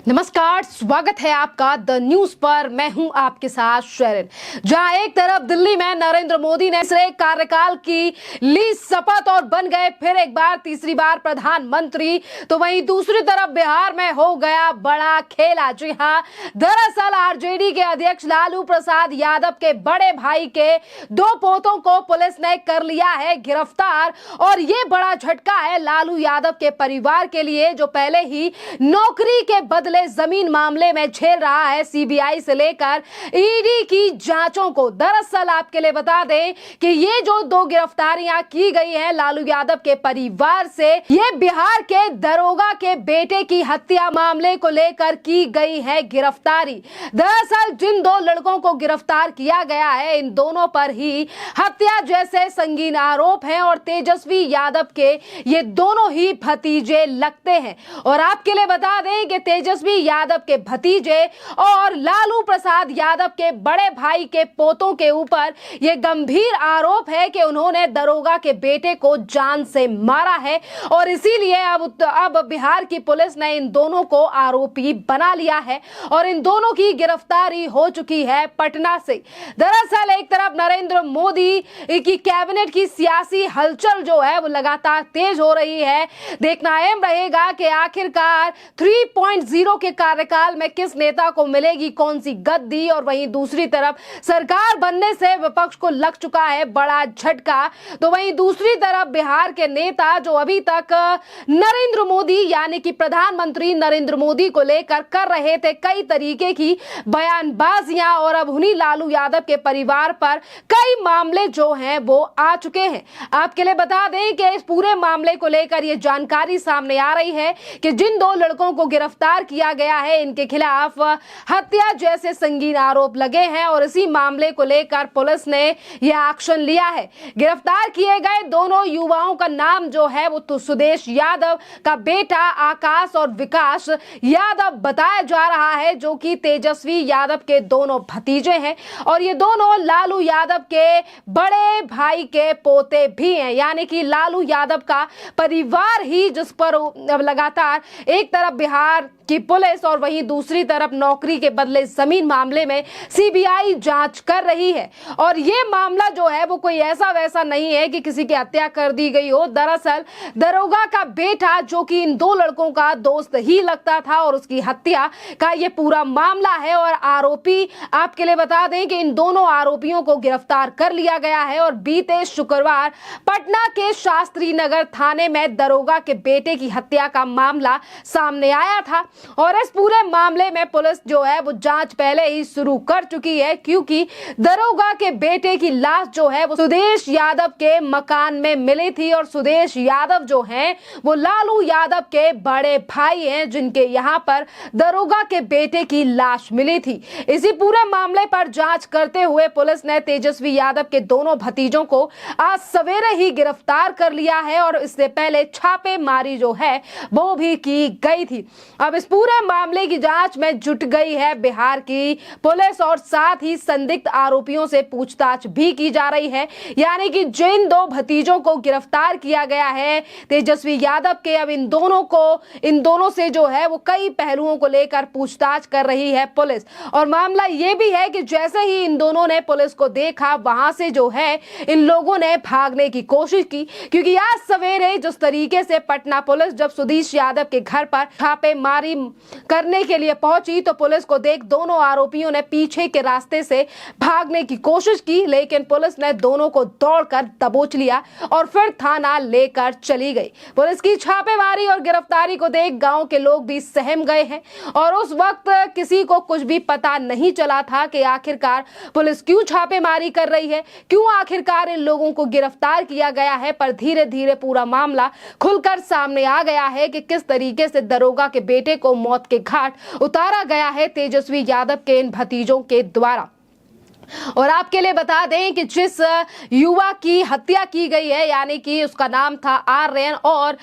नमस्कार, स्वागत है आपका द न्यूज पर। मैं हूं आपके साथ शेरिन। जहां एक तरफ दिल्ली में नरेंद्र मोदी ने तीसरे कार्यकाल की ली शपथ और बन गए फिर एक बार तीसरी बार प्रधानमंत्री, तो वहीं दूसरी तरफ बिहार में हो गया बड़ा खेला। जी हां, दरअसल आरजेडी के अध्यक्ष लालू प्रसाद यादव के बड़े भाई के दो पोतों को पुलिस ने कर लिया है गिरफ्तार। और ये बड़ा झटका है लालू यादव के परिवार के लिए, जो पहले ही नौकरी के बदले जमीन मामले में झेल रहा है सीबीआई से लेकर ईडी की जांचों को। दरअसल आपके लिए बता दें कि ये जो दो गिरफ्तारियां की गई हैं लालू यादव के परिवार से, ये बिहार के दरोगा के बेटे की हत्या मामले को लेकर की गई है गिरफ्तारी। दरअसल जिन दो लड़कों को गिरफ्तार किया गया है, इन दोनों पर ही हत्या जैसे संगीन आरोप हैं और तेजस्वी यादव के ये दोनों ही भतीजे लगते हैं। और आपके लिए बता दें कि तेजस्वी यादव के भतीजे और लालू प्रसाद यादव के बड़े भाई के पोतों के ऊपर यह गंभीर आरोप है कि उन्होंने दरोगा के बेटे को जान से मारा है। और इसीलिए अब बिहार की पुलिस ने इन दोनों को आरोपी बना लिया है और इन दोनों की गिरफ्तारी हो चुकी है पटना से। दरअसल एक तरफ नरेंद्र मोदी की कैबिनेट की सियासी हलचल जो है वो लगातार तेज हो रही है। देखना अहम रहेगा कि आखिरकार 3.0 के कार्यकाल में किस नेता को मिलेगी कौन सी गद्दी। और वहीं दूसरी तरफ सरकार बनने से विपक्ष को लग चुका है बड़ा झटका। तो वहीं दूसरी तरफ बिहार के नेता जो अभी तक नरेंद्र मोदी यानी कि प्रधानमंत्री नरेंद्र मोदी को लेकर कर रहे थे कई तरीके की बयानबाजियां, और अब उन्हीं लालू यादव के परिवार पर कई मामले जो हैं वो आ चुके हैं। आपके लिए बता दें कि इस पूरे मामले को लेकर यह जानकारी सामने आ रही है कि जिन दो लड़कों को गिरफ्तार किया गया है, इनके खिलाफ हत्या जैसे संगीन आरोप लगे हैं और इसी मामले को लेकर पुलिस ने यह एक्शन लिया है। गिरफ्तार किए गए दोनों युवाओं का नाम जो है वो तो सुदेश यादव का बेटा आकाश और विकास यादव बताया जा रहा है, जो कि तेजस्वी यादव के दोनों भतीजे हैं। और ये दोनों लालू यादव के बड़े भाई के पोते भी हैं, यानी कि लालू यादव का परिवार ही जिस पर लगातार एक तरफ बिहार की पुलिस और वहीं दूसरी तरफ नौकरी के बदले जमीन मामले में सीबीआई जांच कर रही है। और ये मामला जो है वो कोई ऐसा वैसा नहीं है कि किसी की हत्या कर दी गई हो। दरअसल दरोगा का बेटा जो कि इन दो लड़कों का दोस्त ही लगता था और उसकी हत्या का ये पूरा मामला है। और आरोपी आपके लिए बता दें कि इन दोनों आरोपियों को गिरफ्तार कर लिया गया है और बीते शुक्रवार पटना के शास्त्री नगर थाने में दरोगा के बेटे की हत्या का मामला सामने आया था। और इस पूरे मामले में पुलिस जो है वो जांच पहले ही शुरू कर चुकी है, क्योंकि दरोगा के बेटे की लाश जो है वो सुदेश यादव के मकान में मिली थी। और सुदेश यादव जो हैं वो लालू यादव के बड़े भाई हैं, जिनके यहाँ पर दरोगा के बेटे की लाश मिली थी। इसी पूरे मामले पर जांच करते हुए पुलिस ने तेजस्वी यादव के दोनों भतीजों को आज सवेरे ही गिरफ्तार कर लिया है और इससे पहले छापेमारी जो है वो भी की गई थी। अब इस पूरे मामले की जांच में जुट गई है बिहार की पुलिस और साथ ही संदिग्ध आरोपियों से पूछताछ भी की जा रही है। यानी कि जिन दो भतीजों को गिरफ्तार किया गया है तेजस्वी यादव के, अब इन दोनों से जो है वो कई पहलुओं को लेकर पूछताछ कर रही है पुलिस। और मामला ये भी है कि जैसे ही इन दोनों ने पुलिस को देखा, वहां से जो है इन लोगों ने भागने की कोशिश की, क्योंकि आज सवेरे जिस तरीके से पटना पुलिस जब सुदेश यादव के घर पर छापेमारी करने के लिए पहुंची तो पुलिस को देख दोनों आरोपियों ने पीछे के रास्ते से भागने की कोशिश की, लेकिन पुलिस ने दोनों को दौड़कर दबोच लिया और फिर थाना लेकर चली गई। पुलिस की छापेमारी और गिरफ्तारी को देख गांव के लोग भी सहम गए हैं और उस वक्त किसी को कुछ भी पता नहीं चला था कि आखिरकार पुलिस क्यों छापेमारी कर रही है, क्यों आखिरकार इन लोगों को गिरफ्तार किया गया है। पर धीरे धीरे पूरा मामला खुलकर सामने आ गया है कि किस तरीके से दरोगा के बेटे को मौत के घाट उतारा गया है तेजस्वी यादव के इन भतीजों के द्वारा। और आपके लिए बता दें कि जिस युवा की हत्या की गई है, यानी कि उसका नाम था आर्यन, और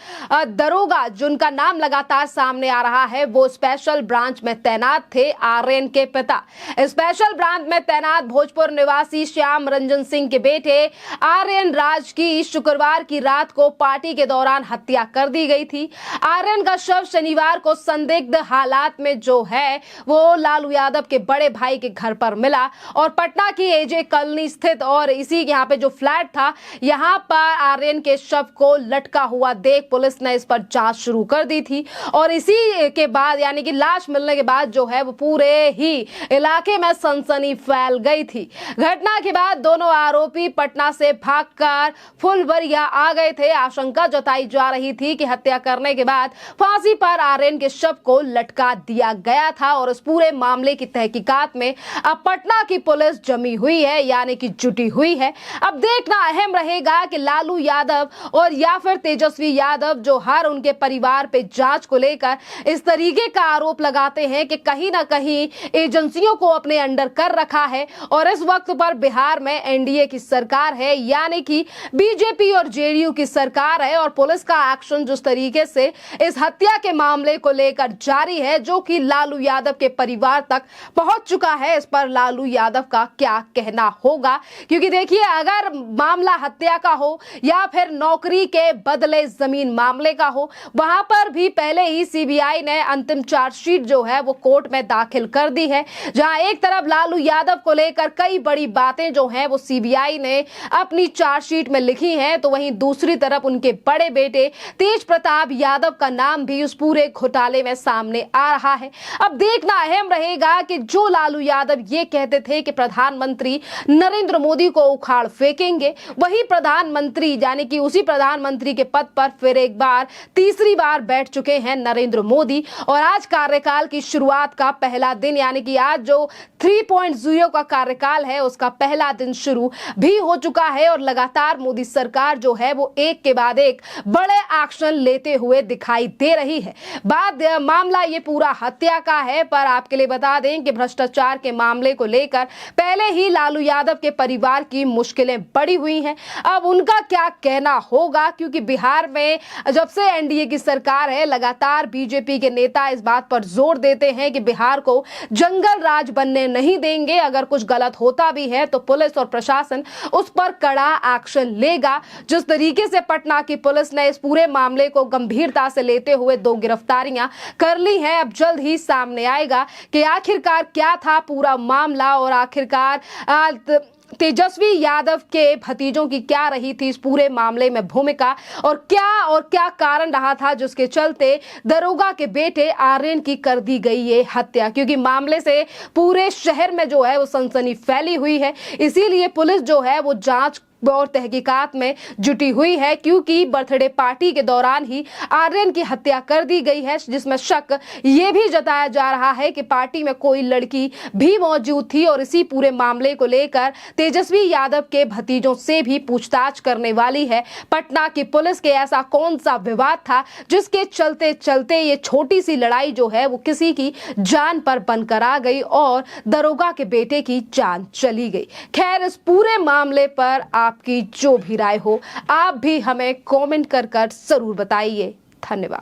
दरोगा जिनका नाम लगातार सामने आ रहा है वो स्पेशल ब्रांच में तैनात थे। आर्यन के पिता स्पेशल ब्रांच में तैनात भोजपुर निवासी श्याम रंजन सिंह के बेटे आर्यन राज की शुक्रवार की रात को पार्टी के दौरान हत्या कर दी गई थी। आर्यन का शव शनिवार को संदिग्ध हालात में जो है वो लालू यादव के बड़े भाई के घर पर मिला और पटना की एजे कॉलोनी स्थित और इसी यहाँ पे जो फ्लैट था यहाँ पर आर्यन के शव को लटका हुआ देख पुलिस ने इस पर जांच शुरू कर दी थी। और इसी के बाद यानी कि लाश मिलने के बाद जो है वो पूरे ही इलाके में सनसनी फैल गई थी। घटना के बाद दोनों आरोपी पटना से भागकर फुलवरिया आ गए थे। आशंका जताई जा रही थी कि हत्या करने के बाद फांसी पर आर्यन के शव को लटका दिया गया था। और इस पूरे मामले की तहकीकात में अब पटना की पुलिस जमी हुई है, यानी कि जुटी हुई है। अब देखना अहम रहेगा कि लालू यादव और या फिर तेजस्वी यादव जो हर उनके परिवार पे जांच को लेकर इस तरीके का आरोप लगाते हैं कि कहीं ना कहीं एजेंसियों को अपने अंडर कर रखा है और इस वक्त पर बिहार में एनडीए की सरकार है, यानी कि बीजेपी और जेडीयू की सरकार है। और पुलिस का एक्शन जिस तरीके से इस हत्या के मामले को लेकर जारी है, जो कि लालू यादव के परिवार तक पहुंच चुका है, इस पर लालू यादव का क्या कहना होगा। क्योंकि देखिए, अगर मामला हत्या का हो या फिर नौकरी के बदले जमीन मामले का हो, वहां पर भी पहले ही सीबीआई ने अंतिम चार्जशीट जो है वो कोर्ट में दाखिल कर दी है। जहां एक तरफ लालू यादव को लेकर कई बड़ी बातें जो हैं वो सीबीआई ने अपनी चार्जशीट में लिखी हैं, तो वहीं दूसरी तरफ उनके बड़े बेटे तेज प्रताप यादव का नाम भी उस पूरे घोटाले में सामने आ रहा है। अब देखना अहम रहेगा कि जो लालू यादव ये कहते थे कि प्रधानमंत्री नरेंद्र मोदी को उखाड़ फेंकेंगे, वही प्रधानमंत्री यानी कि उसी प्रधानमंत्री के पद पर फिर एक बार तीसरी बार बैठ चुके हैं नरेंद्र मोदी। और आज कार्यकाल की शुरुआत का पहला दिन, यानी कि आज जो 3.0 का कार्यकाल है उसका पहला दिन शुरू भी हो चुका है। और लगातार मोदी सरकार जो है वो एक के बाद एक बड़े एक्शन लेते हुए दिखाई दे रही है। मामला ये पूरा हत्या का है, पर आपके लिए बता दें कि भ्रष्टाचार के मामले को लेकर पहले ही लालू यादव के परिवार की मुश्किलें बढ़ी हुई हैं। अब उनका क्या कहना होगा, क्योंकि बिहार में जब से एनडीए की सरकार है लगातार बीजेपी के नेता इस बात पर जोर देते हैं कि बिहार को जंगल राज बनने नहीं देंगे। अगर कुछ गलत होता भी है तो पुलिस और प्रशासन उस पर कड़ा एक्शन लेगा। जिस तरीके से पटना की पुलिस ने इस पूरे मामले को गंभीरता से लेते हुए 2 गिरफ्तारियां कर ली हैं, अब जल्द ही सामने आएगा कि आखिरकार क्या था पूरा मामला और आखिरकार तेजस्वी यादव के भतीजों की क्या रही थी इस पूरे मामले में भूमिका, और क्या कारण रहा था जिसके चलते दरोगा के बेटे आर्यन की कर दी गई ये हत्या। क्योंकि मामले से पूरे शहर में जो है वो सनसनी फैली हुई है, इसीलिए पुलिस जो है वो जांच और तहकीकात में जुटी हुई है। क्योंकि बर्थडे पार्टी के दौरान ही आर्यन की हत्या कर दी गई है, जिसमें शक ये भी जताया जा रहा है कि पार्टी में कोई लड़की भी मौजूद थी। और इसी पूरे मामले को लेकर तेजस्वी यादव के भतीजों से भी पूछताछ करने वाली है पटना की पुलिस के ऐसा कौन सा विवाद था जिसके चलते चलते ये छोटी सी लड़ाई जो है वो किसी की जान पर बनकर आ गई और दरोगा के बेटे की जान चली गई। खैर, इस पूरे मामले पर आपकी जो भी राय हो आप भी हमें कमेंट कर जरूर बताइए। धन्यवाद।